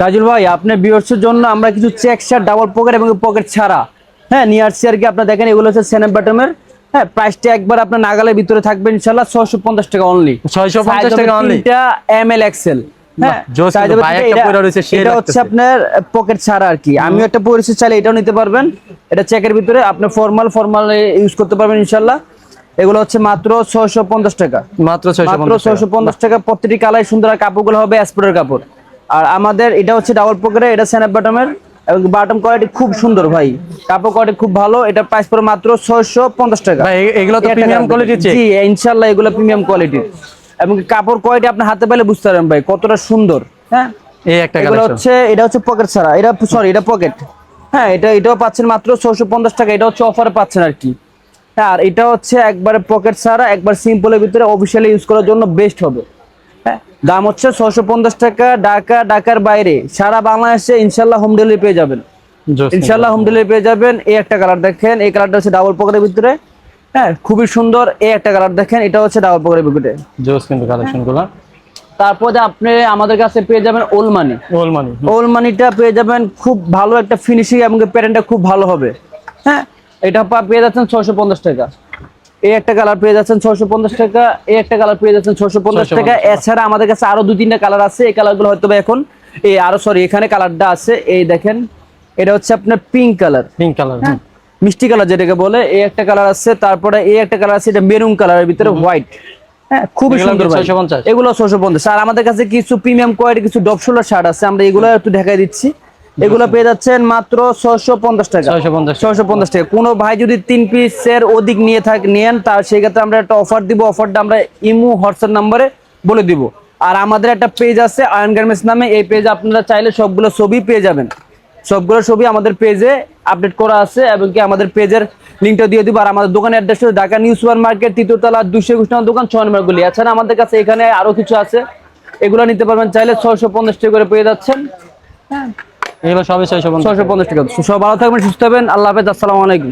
কাজল ভাই, আপনার ভিউয়ার্সের জন্য আমরা কিছু চেক শার্ট ডাবল পকেট এবং পকেট ছাড়া নিয়ে আসছি আর কি। আপনারা দেখেন এগুলো হচ্ছে সেনাপ বটমের। প্রাইসটা একবার আপনার নাগালের ভিতরে থাকবে ইনশাআল্লাহ 650 টাকা অনলি। 650 টাকা অনলি। এটা এমএল এক্সেল। এটা হচ্ছে আপনার পকেট ছাড়া আর কি। আমিও একটা পরিস্থিতি চাইলে এটাও নিতে পারবেন। এটা চেকের ভিতরে আপনি ফর্মাল ইউজ করতে পারবেন ইনশাআল্লাহ। এগুলো হচ্ছে মাত্র 650 টাকা। মাত্র 650 টাকা। প্রত্যেকটি কালার সুন্দর, কাপড়গুলো হবে এসপোর্টের কাপড়। আর আমাদের এটা হচ্ছে ডাবল পকেটে, এটা স্ন্যাপ বটমের এবং বটম কোয়ালিটি খুব সুন্দর ভাই, কাপড় কোয়ালিটি খুব ভালো। এটা প্রাইস পড়ে মাত্র 650 টাকা। ভাই এগুলো তো প্রিমিয়াম কোয়ালিটি চেক। জি ইনশাআল্লাহ এগুলো প্রিমিয়াম কোয়ালিটির এবং কাপড় কোয়ালিটি আপনি হাতে পেলে বুঝতে পারবেন ভাই কতটা সুন্দর। হ্যাঁ, এই একটা এগুলো কালেকশন হচ্ছে, এটা হচ্ছে পকেট ছাড়া, এটা সরি এটা পকেট। হ্যাঁ, এটাও পাচ্ছেন মাত্র 650 টাকা। এটা হচ্ছে অফারে পাচ্ছেন আর কি। হ্যাঁ, আর এটা হচ্ছে একবারে পকেট ছাড়া, একবার সিম্পলের ভিতরে অফিশিয়ালি ইউজ করার জন্য বেস্ট হবে। দাম হচ্ছে 650 টাকা। ঢাকার বাইরে সারা বাংলাদেশে ইনশাআল্লাহ হোম ডেলিভারি পেয়ে যাবেন। ইনশাআল্লাহ হোম ডেলিভারি পেয়ে যাবেন। এই একটা কালার দেখেন, এই কালারটা হচ্ছে ডাবল পকেটের ভিতরে। হ্যাঁ, খুবই সুন্দর। এই একটা কালার দেখেন, এটা হচ্ছে ডাবল পকেটের ভিতরে। জোস কিন্তু কালেকশনগুলো। তারপরে আপনি আমাদের কাছে পেয়ে যাবেন ওলমানিটা পেয়ে যাবেন খুব ভালো একটা ফিনিশিং এবং প্যাটার্নটা খুব ভালো হবে। হ্যাঁ, এটা পেয়ে যাচ্ছেন 650 টাকা। এই একটা কালার পেয়ে যাচ্ছেন 650 টাকা। এই একটা কালার পেয়ে যাচ্ছেন 650 টাকা। এছাড়া আমাদের কাছে আরো 2-3টা কালার আছে। এই কালারগুলো হয়তো এখন এখানে কালারটা আছে, এই দেখেন। এটা হচ্ছে আপনার পিঙ্ক কালার। মিষ্টি কালার যেটাকে বলে। এই একটা কালার আছে। তারপরে এই একটা কালার আছে, এটা মেরুন কালারের ভিতরে হোয়াইট। হ্যাঁ, খুবই সুন্দর। এগুলো 650। আর আমাদের কাছে কিছু প্রিমিয়াম কোয়ালিটি কিছু ডপ শোল্ডার শার্ট আছে, আমরা এগুলো একটু দেখাই দিচ্ছি। এগুলো পেয়ে যাচ্ছেন মাত্র 650 টাকা। 650 টাকা। কোনো ভাই যদি 3 পিসের অধিক নেন, তার সেই ক্ষেত্রে আমরা একটা অফার দিব। অফারটা আমরা ইমো হোয়াটসঅ্যাপ নাম্বারে বলে দিব। আর আমাদের একটা পেজ আছে আয়ন গার্মেন্টস নামে, এই পেজে আপনারা চাইলে সবগুলো ছবি পেয়ে যাবেন। সবগুলো ছবি আমাদের পেজে আপডেট করা আছে এবং কি আমাদের পেজের লিঙ্কটা দিয়ে দিব। আর আমাদের দোকানের অ্যাড্রেস হচ্ছে ঢাকা নিউ সুপার মার্কেট, 3য় তলা, 221 নম্বর দোকান, 6 নম্বর গলি। এছাড়া আমাদের কাছে এখানে আরো কিছু আছে, এগুলো নিতে পারবেন চাইলে। 650 টাকা করে পেয়ে যাচ্ছেন। হ্যাঁ, এগুলো সবই 650 টাকা। সব ভালো থাকবেন, সুস্থ থাকবেন। আল্লাহ হাফেজ, আসসালামু আলাইকুম।